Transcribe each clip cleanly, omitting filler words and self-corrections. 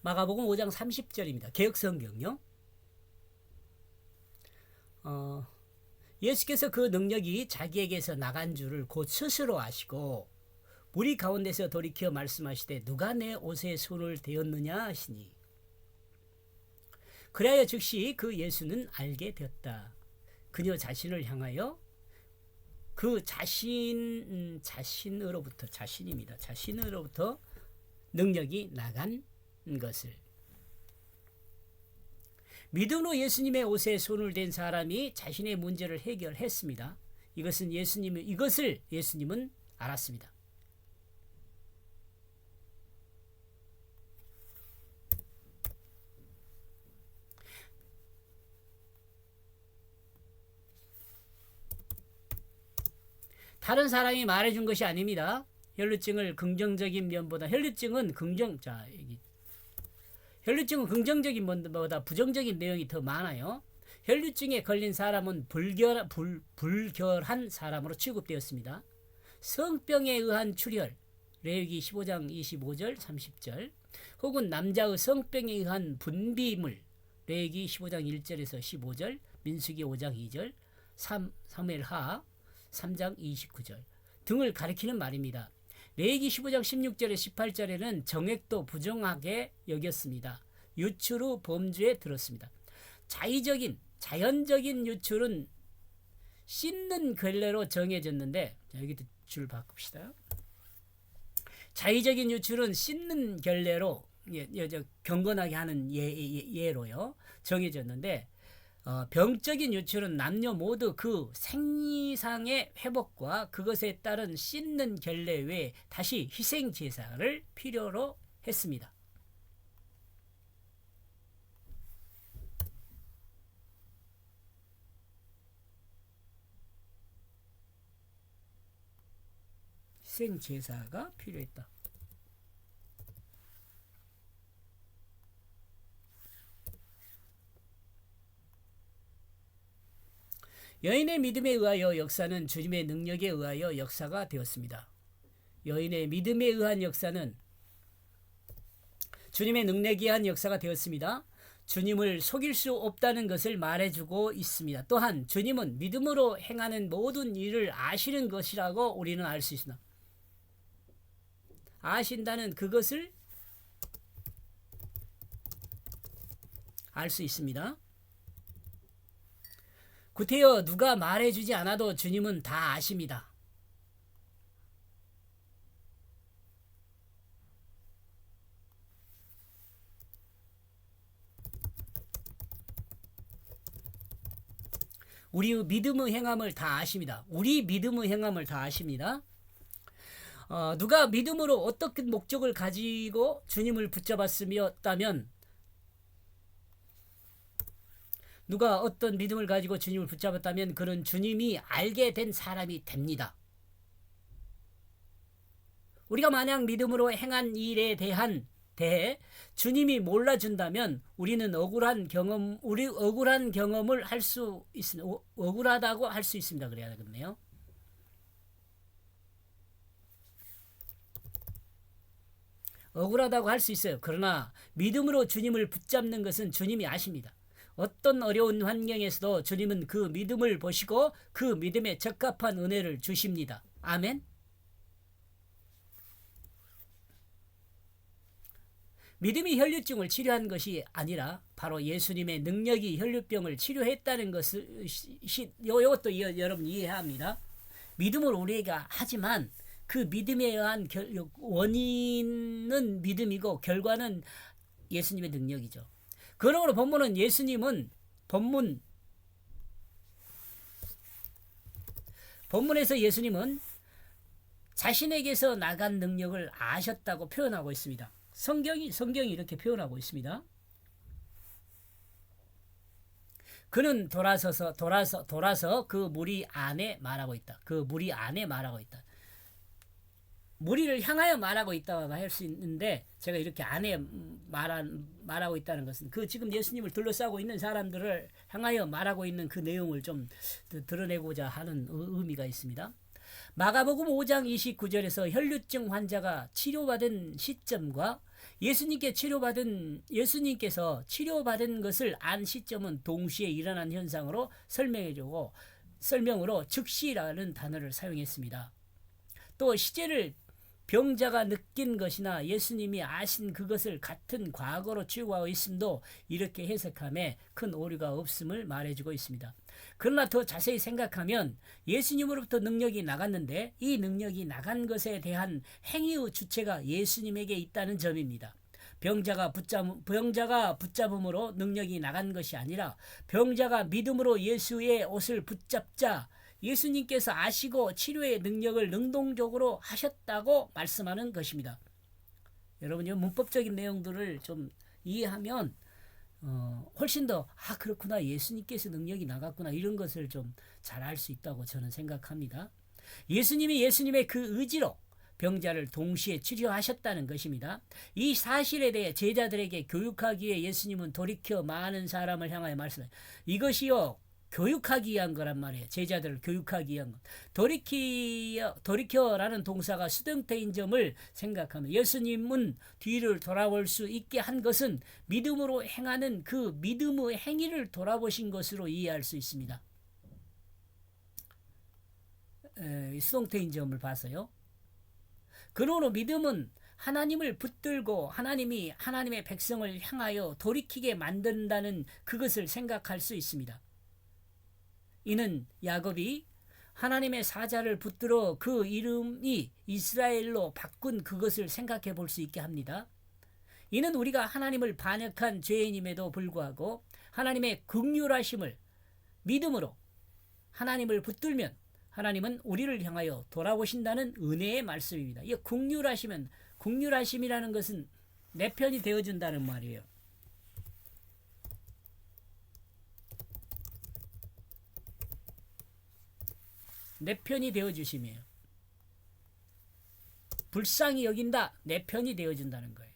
마가복음 5장 30절입니다. 개역성경요. 예수께서 그 능력이 자기에게서 나간 줄을 곧 스스로 아시고 무리 가운데서 돌이켜 말씀하시되 누가 내 옷에 손을 대었느냐 하시니 그래야 즉시 그 예수는 알게 되었다. 그녀 자신을 향하여 그 자신으로부터 능력이 나간 것을. 믿음으로 예수님의 옷에 손을 댄 사람이 자신의 문제를 해결했습니다. 이것을 예수님은 알았습니다. 다른 사람이 말해준 것이 아닙니다. 혈루증을 긍정적인 면보다 혈루증은 긍정적인 면보다 부정적인 내용이 더 많아요. 혈루증에 걸린 사람은 불결한 사람으로 취급되었습니다. 성병에 의한 출혈 레위기 15장 25절 30절 혹은 남자의 성병에 의한 분비물 레위기 15장 1절에서 15절 민수기 5장 2절 사무엘하 3장 29절 등을 가리키는 말입니다. 레위기 15장 16절에 18절에는 정액도 부정하게 여겼습니다. 유출 후 범죄에 들었습니다. 자연적인 유출은 씻는 결례로 정해졌는데 여기도 줄 바꿉시다. 자의적인 유출은 씻는 결례로 경건하게 하는 예로요 정해졌는데 병적인 유출은 남녀 모두 그 생리상의 회복과 그것에 따른 씻는 결례 외에 다시 희생 제사를 필요로 했습니다. 희생 제사가 필요했다. 여인의 믿음에 의하여 역사는 주님의 능력에 의하여 역사가 되었습니다. 여인의 믿음에 의한 역사는 주님의 능력에 의한 역사가 되었습니다. 주님을 속일 수 없다는 것을 말해주고 있습니다. 또한 주님은 믿음으로 행하는 모든 일을 아시는 것이라고 우리는 알 수 있습니다. 아신다는 그것을 알 수 있습니다. 구태여 누가 말해주지 않아도 주님은 다 아십니다. 우리 믿음의 행함을 다 아십니다. 우리 믿음의 행함을 다 아십니다. 누가 믿음으로 어떤 목적을 가지고 주님을 붙잡았으면 누가 어떤 믿음을 가지고 주님을 붙잡았다면 그는 주님이 알게 된 사람이 됩니다. 우리가 만약 믿음으로 행한 일에 대해 주님이 몰라준다면 우리는 억울한 경험을 할 수 있습니다. 억울하다고 할 수 있습니다. 그래야 되겠네요. 억울하다고 할 수 있어요. 그러나 믿음으로 주님을 붙잡는 것은 주님이 아십니다. 어떤 어려운 환경에서도 주님은 그 믿음을 보시고 그 믿음에 적합한 은혜를 주십니다. 아멘. 믿음이 혈류증을 치료한 것이 아니라 바로 예수님의 능력이 혈류병을 치료했다는 것을 이것도 여러분 이해해야 합니다. 믿음을 우리가 하지만 그 믿음에 의한 원인은 믿음이고 결과는 예수님의 능력이죠. 그러므로 본문에서 예수님은 자신에게서 나간 능력을 아셨다고 표현하고 있습니다. 성경이 이렇게 표현하고 있습니다. 그는 돌아서 그 무리 안에 말하고 있다. 무리를 향하여 말하고 있다고 할 수 있는데 제가 이렇게 안에 말하고 있다는 것은 그 지금 예수님을 둘러싸고 있는 사람들을 향하여 말하고 있는 그 내용을 좀 드러내고자 하는 의미가 있습니다. 마가복음 5장 29절에서 혈류증 환자가 치료받은 시점과 예수님께서 치료받은 것을 안 시점은 동시에 일어난 현상으로 설명으로 즉시라는 단어를 사용했습니다. 또 시제를 병자가 느낀 것이나 예수님이 아신 그것을 같은 과거로 추구하고 있음도 이렇게 해석함에 큰 오류가 없음을 말해주고 있습니다. 그러나 더 자세히 생각하면 예수님으로부터 능력이 나갔는데 이 능력이 나간 것에 대한 행위의 주체가 예수님에게 있다는 점입니다. 병자가 붙잡음으로 능력이 나간 것이 아니라 병자가 믿음으로 예수의 옷을 붙잡자 예수님께서 아시고 치료의 능력을 능동적으로 하셨다고 말씀하는 것입니다. 여러분, 이 문법적인 내용들을 좀 이해하면 훨씬 더 그렇구나, 예수님께서 능력이 나갔구나, 이런 것을 좀 잘 알 수 있다고 저는 생각합니다. 예수님이 예수님의 그 의지로 병자를 동시에 치료하셨다는 것입니다. 이 사실에 대해 제자들에게 교육하기 위해 예수님은 돌이켜 많은 사람을 향하여 말씀해요. 이것이요 교육하기 위한 거란 말이에요. 제자들을 교육하기 위한 것. 돌이켜라는 동사가 수동태인 점을 생각하면 예수님은 뒤를 돌아볼 수 있게 한 것은 믿음으로 행하는 그 믿음의 행위를 돌아보신 것으로 이해할 수 있습니다. 수동태인 점을 봐서요. 그러므로 믿음은 하나님을 붙들고 하나님이 하나님의 백성을 향하여 돌이키게 만든다는 그것을 생각할 수 있습니다. 이는 야곱이 하나님의 사자를 붙들어 그 이름이 이스라엘로 바꾼 그것을 생각해 볼 수 있게 합니다. 이는 우리가 하나님을 반역한 죄인임에도 불구하고 하나님의 긍휼하심을 믿음으로 하나님을 붙들면 하나님은 우리를 향하여 돌아보신다는 은혜의 말씀입니다. 이 긍휼하심이라는 것은 내 편이 되어준다는 말이에요. 내 편이 되어주심이에요. 불쌍히 여긴다, 내 편이 되어준다는 거예요.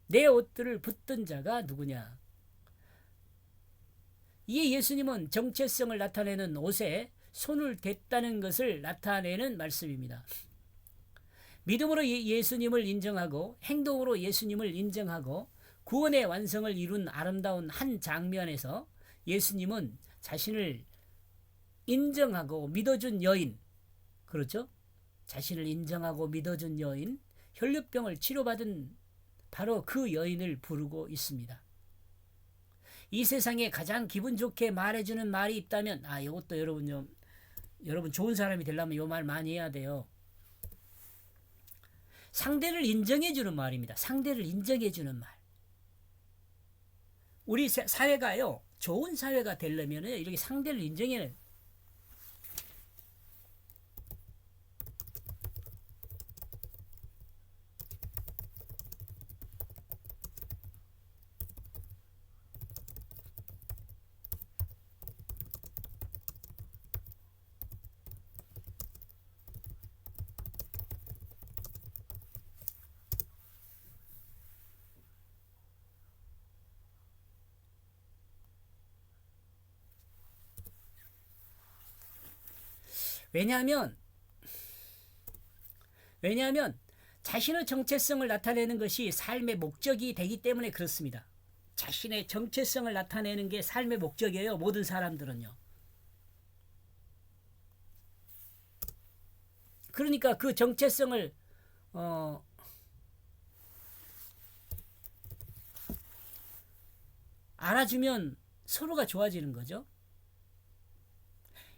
내 옷들을 붙든 자가 누구냐? 이 예수님은 정체성을 나타내는 옷에 손을 댔다는 것을 나타내는 말씀입니다. 믿음으로 예수님을 인정하고 행동으로 예수님을 인정하고 구원의 완성을 이룬 아름다운 한 장면에서 예수님은 자신을 인정하고 믿어준 여인, 그렇죠? 자신을 인정하고 믿어준 여인, 혈류병을 치료받은 바로 그 여인을 부르고 있습니다. 이 세상에 가장 기분 좋게 말해주는 말이 있다면 이것도 여러분 좋은 사람이 되려면 이 말 많이 해야 돼요. 상대를 인정해주는 말입니다. 상대를 인정해주는 말. 우리 사회가요, 좋은 사회가 되려면 이렇게 상대를 인정해야. 왜냐하면 자신의 정체성을 나타내는 것이 삶의 목적이 되기 때문에 그렇습니다. 자신의 정체성을 나타내는 게 삶의 목적이에요. 모든 사람들은요. 그러니까 그 정체성을 알아주면 서로가 좋아지는 거죠.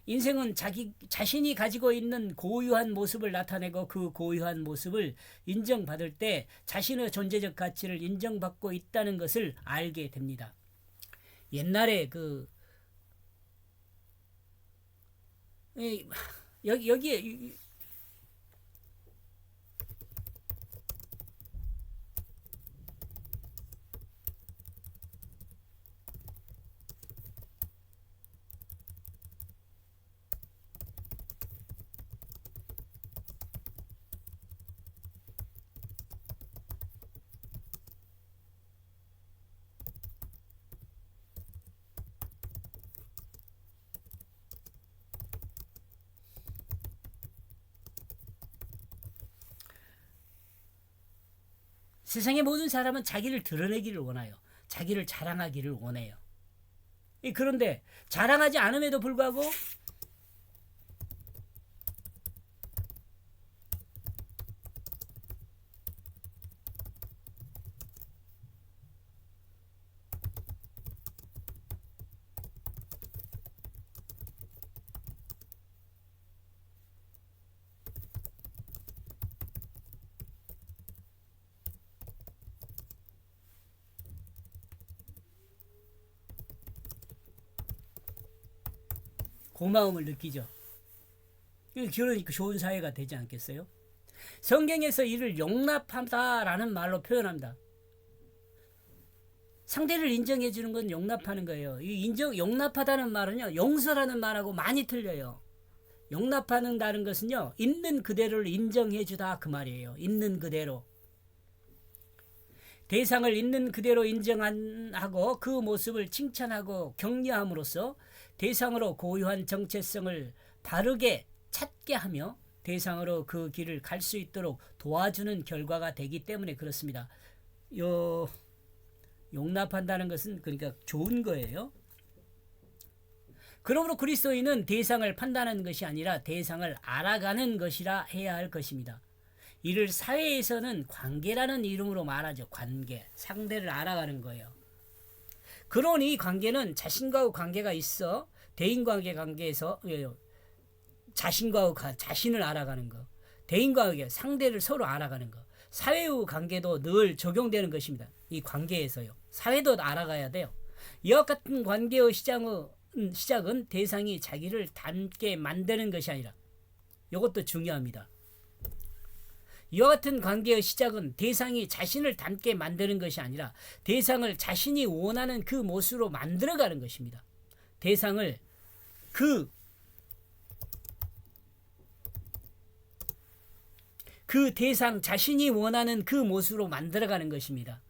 인생은 자신이 가지고 있는 고유한 모습을 나타내고 그 고유한 모습을 인정받을 때 자신의 존재적 가치를 인정받고 있다는 것을 알게 됩니다. 옛날에 여기에 세상의 모든 사람은 자기를 드러내기를 원해요. 자기를 자랑하기를 원해요. 그런데 자랑하지 않음에도 불구하고 고마움을 느끼죠. 그러니까 좋은 사회가 되지 않겠어요? 성경에서 이를 용납하다라는 말로 표현합니다. 상대를 인정해 주는 건 용납하는 거예요. 용납하다는 말은요, 용서라는 말하고 많이 틀려요. 용납하는다는 것은요, 있는 그대로를 인정해 주다 그 말이에요. 있는 그대로. 대상을 있는 그대로 인정하고 그 모습을 칭찬하고 격려함으로써 대상으로 고유한 정체성을 바르게 찾게 하며 대상으로 그 길을 갈 수 있도록 도와주는 결과가 되기 때문에 그렇습니다. 용납한다는 것은 그러니까 좋은 거예요. 그러므로 그리스도인은 대상을 판단하는 것이 아니라 대상을 알아가는 것이라 해야 할 것입니다. 이를 사회에서는 관계라는 이름으로 말하죠. 관계, 상대를 알아가는 거예요. 그러니 관계는 자신과의 관계가 있어. 대인관계에서 자신과 자신을 알아가는 거, 대인관계, 상대를 서로 알아가는 거, 사회의 관계도 늘 적용되는 것입니다. 이 관계에서요. 사회도 알아가야 돼요. 이와 같은 관계의 시작은 대상이 자기를 닮게 만드는 것이 아니라, 이것도 중요합니다. 이와 같은 관계의 시작은 대상이 자신을 닮게 만드는 것이 아니라 대상을 자신이 원하는 그 모습으로 만들어가는 것입니다. 대상을 그 대상 자신이 원하는 그 모습으로 만들어가는 것입니다.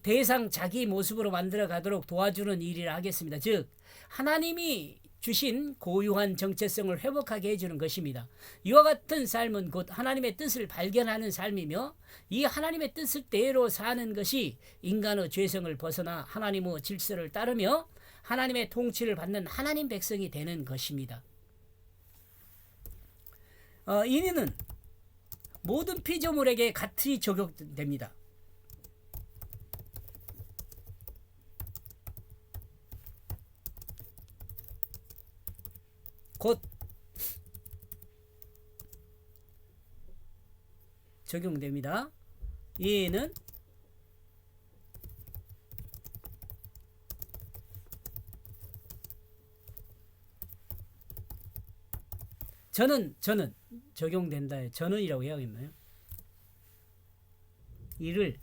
대상 자기 모습으로 만들어가도록 도와주는 일이라 하겠습니다. 즉 하나님이 주신 고유한 정체성을 회복하게 해주는 것입니다. 이와 같은 삶은 곧 하나님의 뜻을 발견하는 삶이며 이 하나님의 뜻대로 사는 것이 인간의 죄성을 벗어나 하나님의 질서를 따르며 하나님의 통치를 받는 하나님 백성이 되는 것입니다. 이는 모든 피조물에게 같이 적용됩니다. 곧 적용됩니다. 이는 저는 적용된다. 저는이라고 해야겠나요? 이를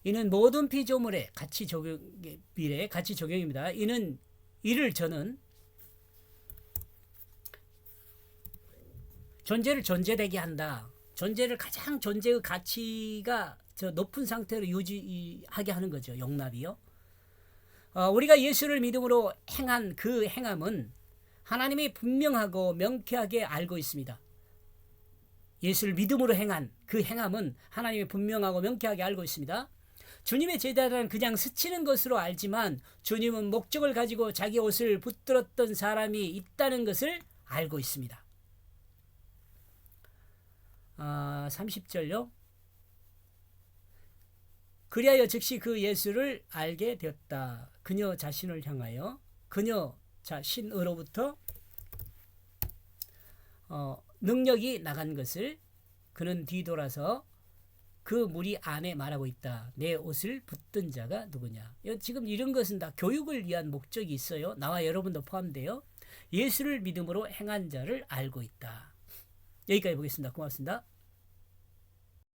이는 모든 피조물에 같이 적용입니다. 이를 저는 존재를 존재되게 한다. 존재를 가장 존재의 가치가 높은 상태로 유지하게 하는 거죠. 용납이요. 우리가 예수를 믿음으로 행한 그 행함은 하나님이 분명하고 명쾌하게 알고 있습니다. 예수를 믿음으로 행한 그 행함은 하나님이 분명하고 명쾌하게 알고 있습니다. 주님의 제자들은 그냥 스치는 것으로 알지만 주님은 목적을 가지고 자기 옷을 붙들었던 사람이 있다는 것을 알고 있습니다. 30절요. 그리하여 즉시 그 예수를 알게 되었다. 그녀 자신을 향하여 그녀 자신으로부터 능력이 나간 것을 그는 뒤돌아서 그 무리 안에 말하고 있다. 내 옷을 붙든 자가 누구냐. 지금 이런 것은 다 교육을 위한 목적이 있어요. 나와 여러분도 포함되어 예수를 믿음으로 행한 자를 알고 있다. 여기까지 보겠습니다. 고맙습니다.